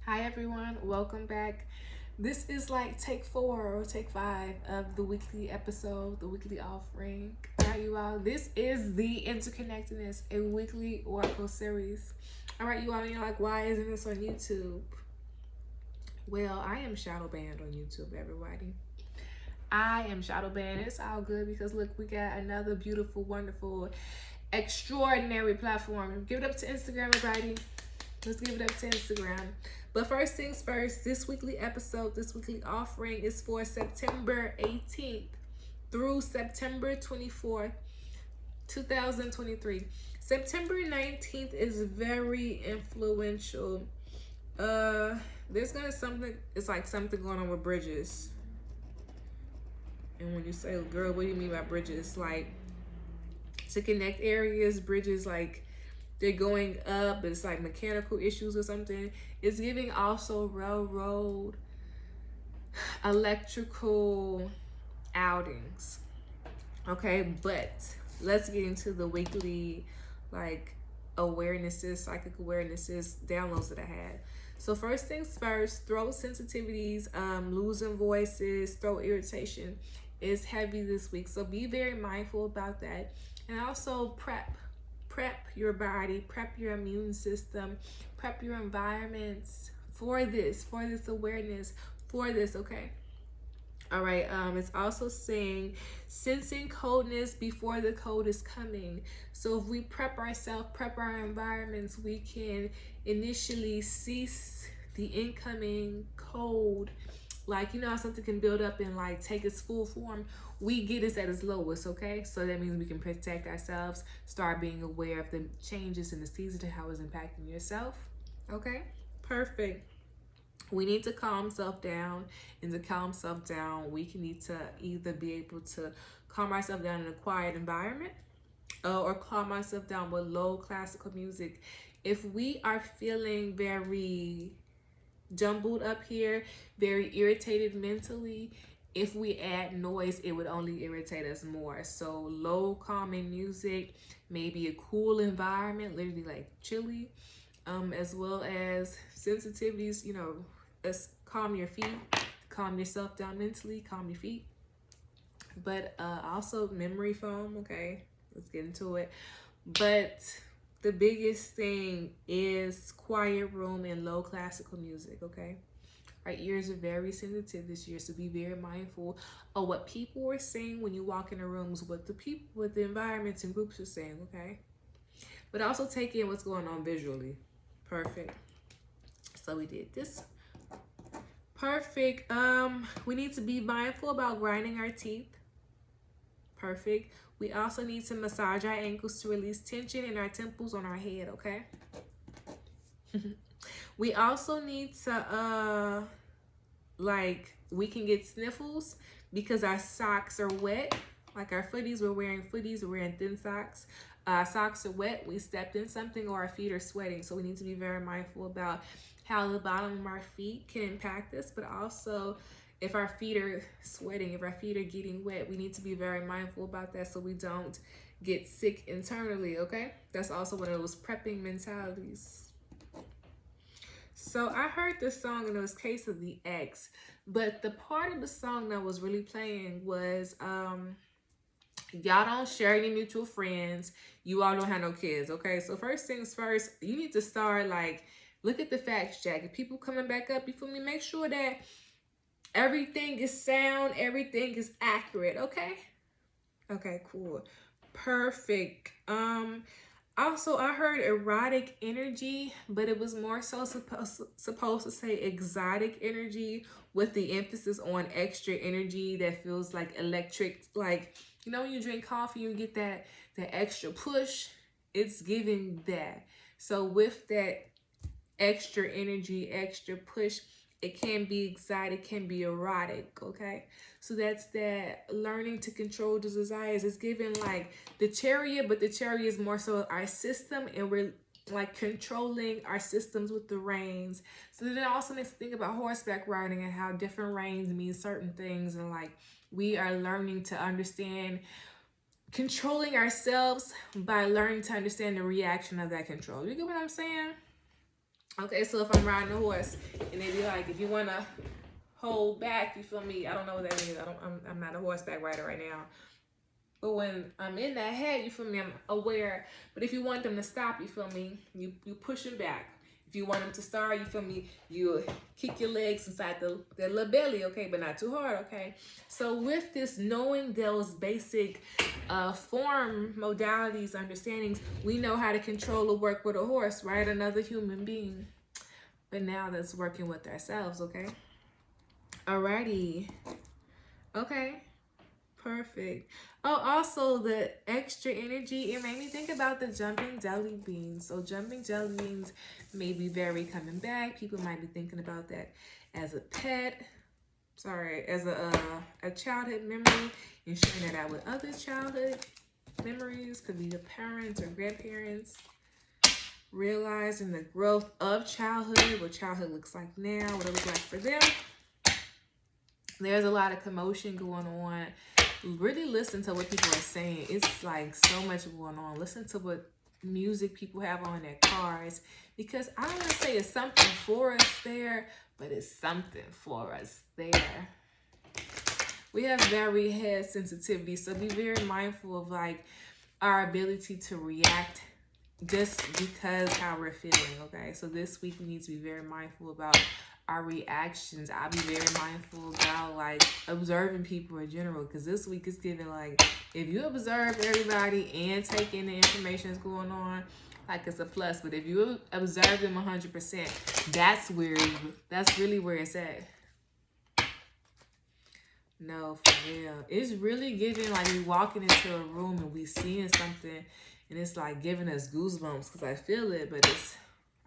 Hi everyone, welcome back. This is like take 4 or take 5 of the weekly episode, the weekly offering. Alright, you all, this is the Interconnected-ness, a weekly oracle series. Alright, you all, you're like, why isn't this on YouTube? Well, I am shadow banned on YouTube, everybody. I am shadow banned. It's all good because look, we got another beautiful, wonderful, extraordinary platform. Give it up to Instagram, everybody. Let's give it up to Instagram. But first things first, this weekly episode, this weekly offering is for September 18th through September 24th, 2023. September 19th is very influential. There's gonna something, it's like something going on with bridges. And when you say, girl, what do you mean by bridges? Like to connect areas, bridges, like they're going up, but it's like mechanical issues or something. It's giving also railroad, electrical outings. Okay, but let's get into the weekly like awarenesses, psychic awarenesses, downloads that I had. So first things first, throat sensitivities, losing voices, throat irritation is heavy this week. So be very mindful about that. And also prep your body, prep your immune system, prep your environments for this awareness, for this, okay? All right, it's also saying sensing coldness before the cold is coming. So if we prep ourselves, prep our environments, we can initially cease the incoming cold. Like, you know how something can build up and like take its full form? We get it at its lowest, okay? So that means we can protect ourselves, start being aware of the changes in the season and how it's impacting yourself, okay? Perfect. We need to calm self down, and to calm self down, we can need to either be able to calm ourselves down in a quiet environment or calm ourselves down with low classical music. If we are feeling very jumbled up here, very irritated mentally, if we add noise, it would only irritate us more. So low calming music, maybe a cool environment, literally like chilly, as well as sensitivities, you know, calm your feet, calm yourself down mentally, calm your feet. But also memory foam, okay, let's get into it. But the biggest thing is quiet room and low classical music, okay? Our ears are very sensitive this year, so be very mindful of what people are saying when you walk in the rooms, what the environments and groups are saying, okay? But also take in what's going on visually. Perfect. So we did this. Perfect. We need to be mindful about grinding our teeth. Perfect. We also need to massage our ankles to release tension in our temples on our head, okay? We also need to, we can get sniffles because our socks are wet. Like our footies, we're wearing thin socks. Socks are wet, we stepped in something, or our feet are sweating. So we need to be very mindful about how the bottom of our feet can impact us, but also if our feet are sweating, if our feet are getting wet, we need to be very mindful about that so we don't get sick internally, okay? That's also one of those prepping mentalities. So I heard this song and it was Case of the X, but the part of the song that was really playing was y'all don't share any mutual friends, you all don't have no kids, okay? So first things first, you need to start like look at the facts, Jack. If people coming back up, you feel me? Make sure that everything is sound, everything is accurate, okay? Okay, cool. Perfect. Also, I heard erotic energy, but it was more so supposed to say exotic energy with the emphasis on extra energy that feels like electric. Like, you know, when you drink coffee, you get that extra push. It's giving that. So with that extra energy, extra push, it can be exotic, can be erotic, okay? So that's that learning to control the desires. It's given like the chariot, but the chariot is more so our system, and we're like controlling our systems with the reins. So then it also makes me think about horseback riding and how different reins mean certain things, and like we are learning to understand controlling ourselves by learning to understand the reaction of that control. You get what I'm saying? Okay, so if I'm riding a horse and they be like, if you want to hold back, you feel me? I don't know what that means. I'm not a horseback rider right now. But when I'm in that head, you feel me? I'm aware. But if you want them to stop, you feel me? You push them back. If you want them to start, you feel me? You kick your legs inside their little belly, okay? But not too hard, okay? So with this, knowing those basic form modalities, understandings, we know how to control or work with a horse, right? Another human being. But now that's working with ourselves, okay? Alrighty. Okay. Perfect. Oh, also the extra energy, it made me think about the jumping jelly beans. So jumping jelly beans may be very coming back. People might be thinking about that as a pet. Sorry, as a childhood memory, and sharing that out with other childhood memories. Could be your parents or grandparents. Realizing the growth of childhood, what childhood looks like now, what it looks like for them. There's a lot of commotion going on. Really listen to what people are saying. It's like so much going on. Listen to what music people have on their cars, because I don't want to say it's something for us there, but it's something for us there. We have very head sensitivity, so be very mindful of like our ability to react just because how we're feeling, okay? So this week we need to be very mindful about our reactions. I'll be very mindful about like observing people in general, because this week is giving like, if you observe everybody and take in the information that's going on, like it's a plus. But if you observe them 100%, that's really where it's at. No, for real. It's really giving like we walking into a room and we seeing something and it's like giving us goosebumps because I feel it, but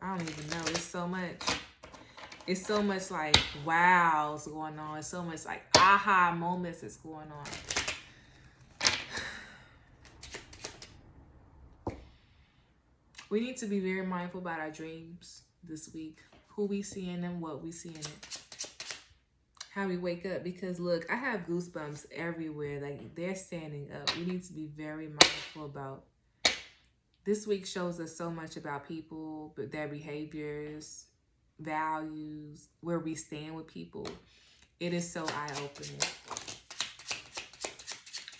I don't even know. It's so much. It's so much like wow's going on. It's so much like aha moments that's going on. We need to be very mindful about our dreams this week. Who we see in them, what we see in it. How we wake up, because look, I have goosebumps everywhere. Like they're standing up. We need to be very mindful about. This week shows us so much about people, but their behaviors, values, where we stand with people. It is so eye-opening.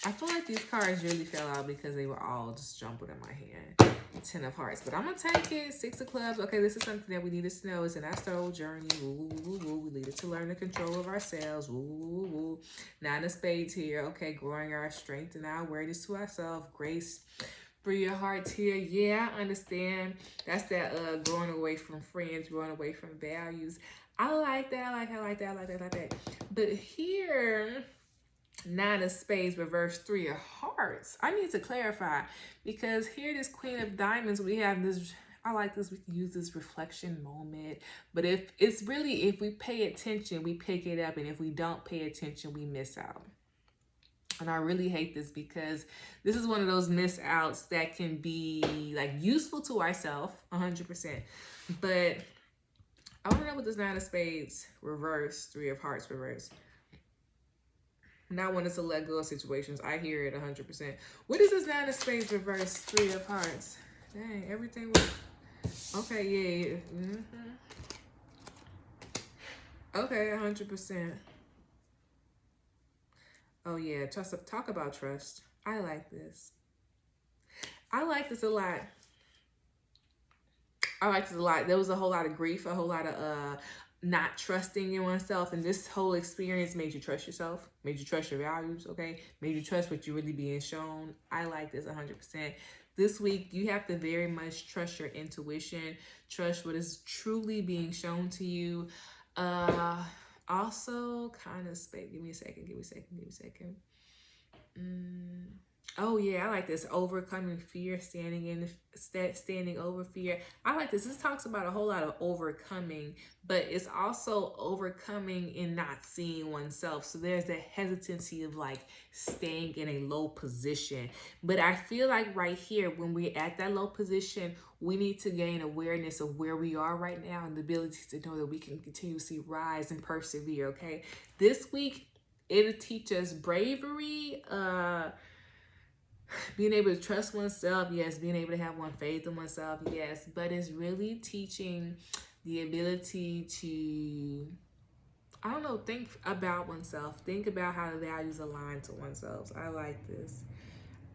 I feel like these cards really fell out because they were all just jumbled in my hand. 10 of hearts, but I'm gonna take it. 6 of clubs. Okay, this is something that we need to know. It's in our soul journey. Woo, woo, woo. We need to learn the control of ourselves. Woo, woo, woo. 9 of spades here. Okay, growing our strength and our awareness to ourselves. Grace for your hearts here. Yeah, I understand. That's that growing away from friends, growing away from values. I like that. I like that. But here, 9 of spades reverse 3 of hearts. I need to clarify, because here this Queen of Diamonds, we have this, I like this, we can use this reflection moment. But if we pay attention, we pick it up. And if we don't pay attention, we miss out. And I really hate this, because this is one of those miss outs that can be like useful to ourselves 100%. But I want to know what this 9 of spades reverse, 3 of hearts reverse. Not wanting to let go of situations. I hear it 100%. What is this 9 of spades reverse, 3 of hearts? Dang, everything was... Okay, yeah. Okay, 100%. Oh, yeah. Talk about trust. I like this. I like this a lot. There was a whole lot of grief, a whole lot of not trusting in oneself, and this whole experience made you trust yourself, made you trust your values, okay, made you trust what you're really being shown. I like this 100%. This week you have to very much trust your intuition, trust what is truly being shown to you. Also kind of space. Give me a second. Oh yeah, I like this. Overcoming fear, standing over fear. I like this. This talks about a whole lot of overcoming, but it's also overcoming and not seeing oneself. So there's that hesitancy of like staying in a low position. But I feel like right here, when we're at that low position, we need to gain awareness of where we are right now and the ability to know that we can continuously rise and persevere, okay? This week, it'll teach us bravery, being able to trust oneself, yes. Being able to have faith in oneself, yes. But it's really teaching the ability to, I don't know, think about oneself. Think about how the values align to oneself. I like this.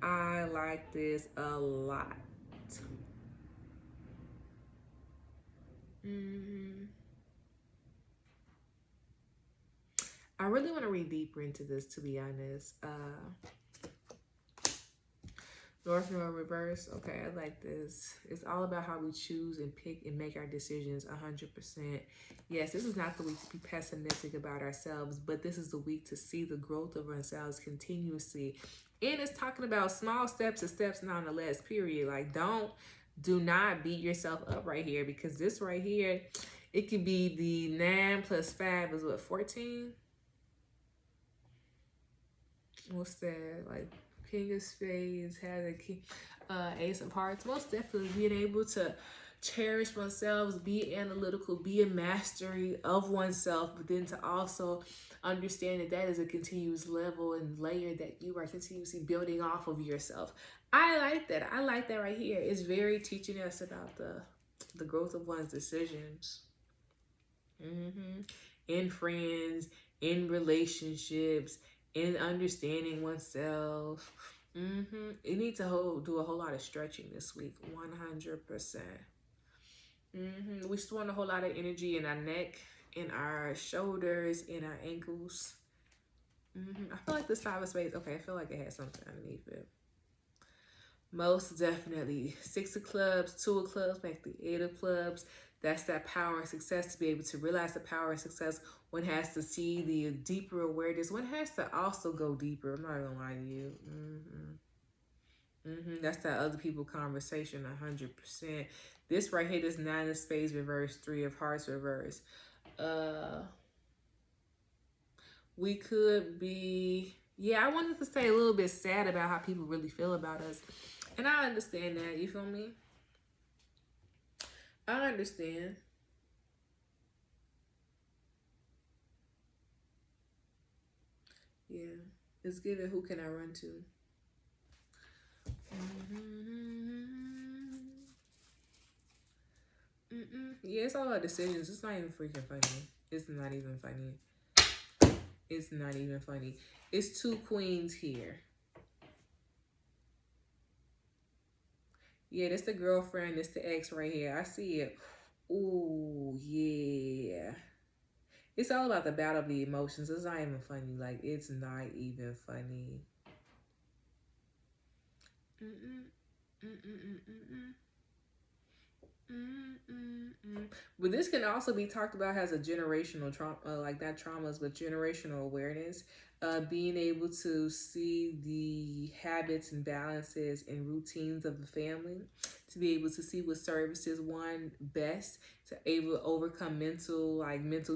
I like this a lot. I really want to read deeper into this, to be honest. North Node reverse. Okay, I like this. It's all about how we choose and pick and make our decisions 100%. Yes, this is not the week to be pessimistic about ourselves, but this is the week to see the growth of ourselves continuously. And it's talking about small steps and steps nonetheless, period. Like, do not beat yourself up right here, because this right here, it could be the 9 plus 5 is what, 14? What's that? Like, King of Spades has a king, Ace of Hearts. Most definitely being able to cherish oneself, be analytical, be a mastery of oneself, but then to also understand that that is a continuous level and layer that you are continuously building off of yourself. I like that. I like that right here. It's very teaching us about the growth of one's decisions. In friends, in relationships, in understanding oneself. You need to do a whole lot of stretching this week, 100%. We're storing a whole lot of energy in our neck, in our shoulders, in our ankles. I feel like this 5 of spades, okay, I feel like it has something underneath it. Most definitely. 6 of clubs, 2 of clubs, make the 8 of clubs. That's that power and success. To be able to realize the power and success, one has to see the deeper awareness. One has to also go deeper. I'm not gonna lie to you. That's that other people conversation, 100%. This right here, this 9 of spades reverse, 3 of hearts reverse. We could be, yeah, I wanted to say a little bit sad about how people really feel about us. And I understand that, you feel me? I understand. Yeah, it's given, who can I run to? Yeah, it's all about decisions. It's not even freaking funny. It's not even funny. It's not even funny. It's 2 queens here. Yeah, that's the girlfriend. That's the ex right here. I see it. Ooh, yeah. It's all about the battle of the emotions. It's not even funny. Like, it's not even funny. But this can also be talked about as a generational trauma, like not traumas, but generational awareness. Being able to see the habits and balances and routines of the family, to be able to see what services one best, to able to overcome mental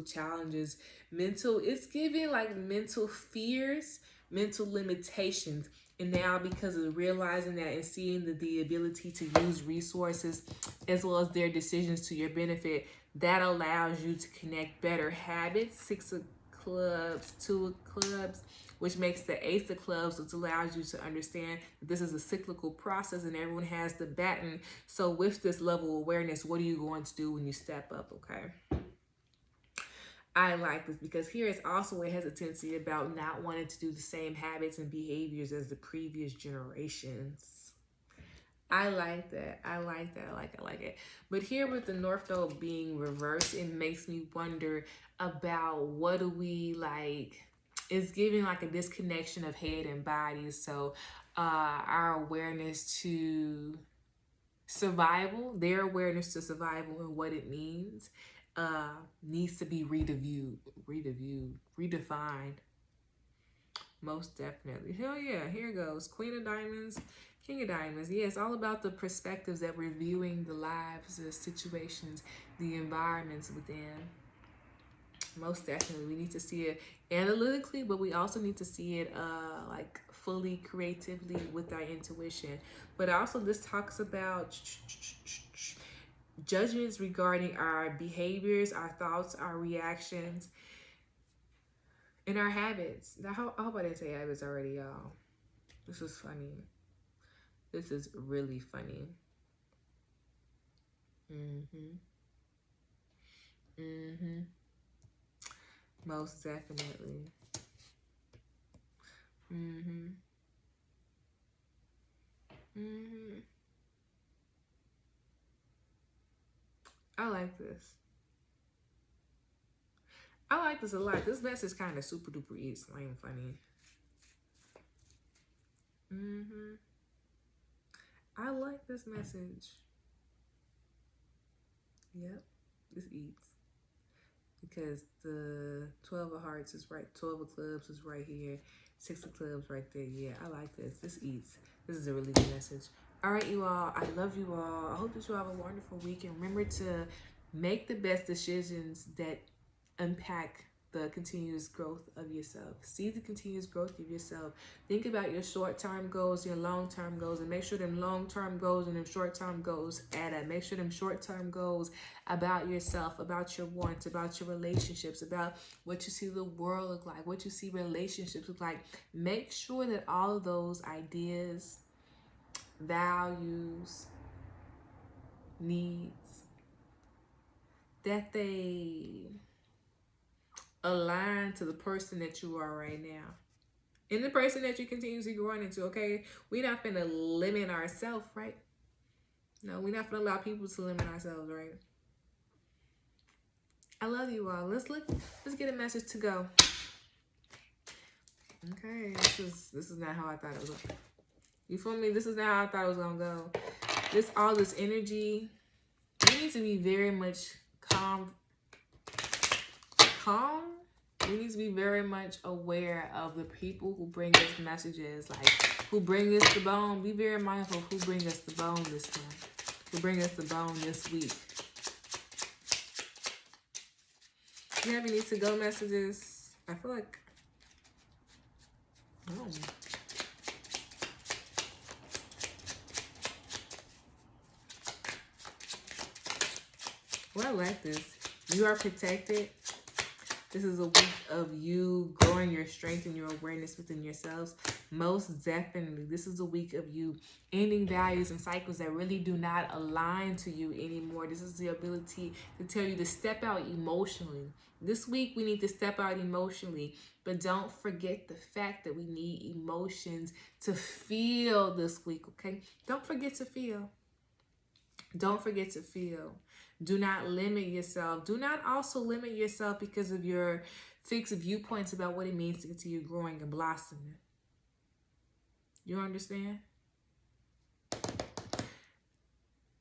challenges, it's giving like mental fears, mental limitations. And now, because of realizing that and seeing the ability to use resources as well as their decisions to your benefit, that allows you to connect better habits. 6 of clubs, 2 of clubs, which makes the Ace of clubs, which allows you to understand that this is a cyclical process and everyone has the baton. So with this level of awareness, what are you going to do when you step up, okay? I like this because here is also a hesitancy about not wanting to do the same habits and behaviors as the previous generations. I like that. I like that. I like it. But here with the North Node being reversed, it makes me wonder about what do we like. It's giving like a disconnection of head and body. So our awareness to survival, their awareness to survival and what it means, needs to be redefined. Most definitely. Hell yeah, here goes. Queen of Diamonds, King of Diamonds. Yeah, it's all about the perspectives that we're viewing the lives, the situations, the environments within. Most definitely. We need to see it analytically, but we also need to see it like fully creatively with our intuition. But also this talks about judgments regarding our behaviors, our thoughts, our reactions, and our habits. Now, I hope I didn't say habits already, y'all. This is funny. This is really funny. Mm-hmm. Most definitely. Mm-hmm. Mm-hmm. I like this. I like this a lot. This message kind of super duper eats lame funny. Mm-hmm. I like this message. Yep. This eats. Because the 12 of hearts is right, 12 of clubs is right here, 6 of clubs right there. Yeah, I like this. This eats. This is a really good message. All right, you all. I love you all. I hope that you have a wonderful week. And remember to make the best decisions that unpack the continuous growth of yourself. See the continuous growth of yourself. Think about your short-term goals, your long-term goals, and make sure them long-term goals and them short-term goals add up. Make sure them short-term goals about yourself, about your wants, about your relationships, about what you see the world look like, what you see relationships look like. Make sure that all of those ideas, values, needs, that they align to the person that you are right now and the person that you continuously growing into. Okay, we're not gonna limit ourselves, right? No, we're not gonna allow people to limit ourselves, right? I love you all. Let's get a message to go. Okay, this is not how I thought it was gonna. You feel me? This is not how I thought it was gonna go. All this energy, you need to be very much calm. We need to be very much aware of the people who bring us messages, like who bring us the bone. Be very mindful of who bring us the bone this time, who bring us the bone this week. Do you have any to-go messages? I feel like, oh. Well, I like this. You are protected. This is a week of you growing your strength and your awareness within yourselves. Most definitely, this is a week of you ending values and cycles that really do not align to you anymore. This is the ability to tell you to step out emotionally. This week, we need to step out emotionally, but don't forget the fact that we need emotions to feel this week, okay? Don't forget to feel. Don't forget to feel. Do not limit yourself. Do not also limit yourself because of your fixed viewpoints about what it means to continue growing and blossoming. You understand?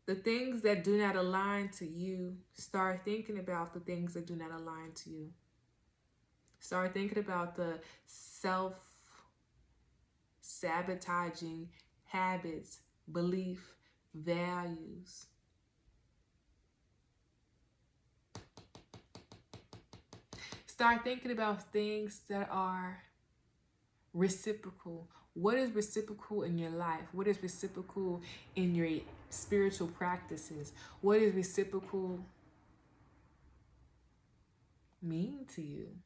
The things that do not align to you, start thinking about the things that do not align to you. Start thinking about the self-sabotaging habits, belief, values. Start thinking about things that are reciprocal. What is reciprocal in your life? What is reciprocal in your spiritual practices? What is reciprocal mean to you?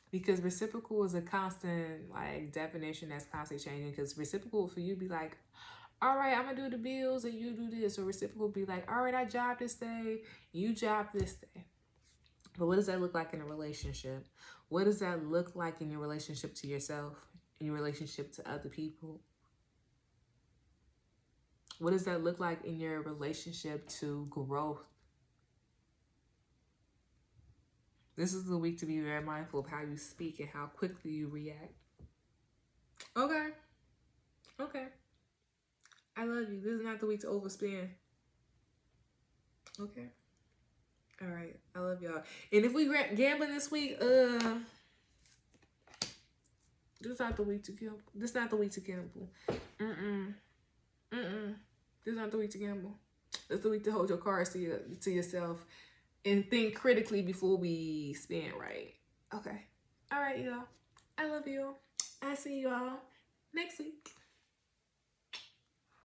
Because reciprocal is a constant definition that's constantly changing. Because reciprocal for you be like, all right, I'm gonna do the bills and you do this. Or reciprocal be like, all right, I job this day, you job this day. But what does that look like in a relationship? What does that look like in your relationship to yourself, in your relationship to other people? What does that look like in your relationship to growth? This is the week to be very mindful of how you speak and how quickly you react. Okay. Okay. I love you. This is not the week to overspend. Okay. All right. I love y'all. And if we gambling this week, this is not the week to gamble. This is not the week to gamble. This is not the week to gamble. It's the week to hold your cards to yourself and think critically before we spend, right? Okay. All right, y'all. I love you. I see y'all next week.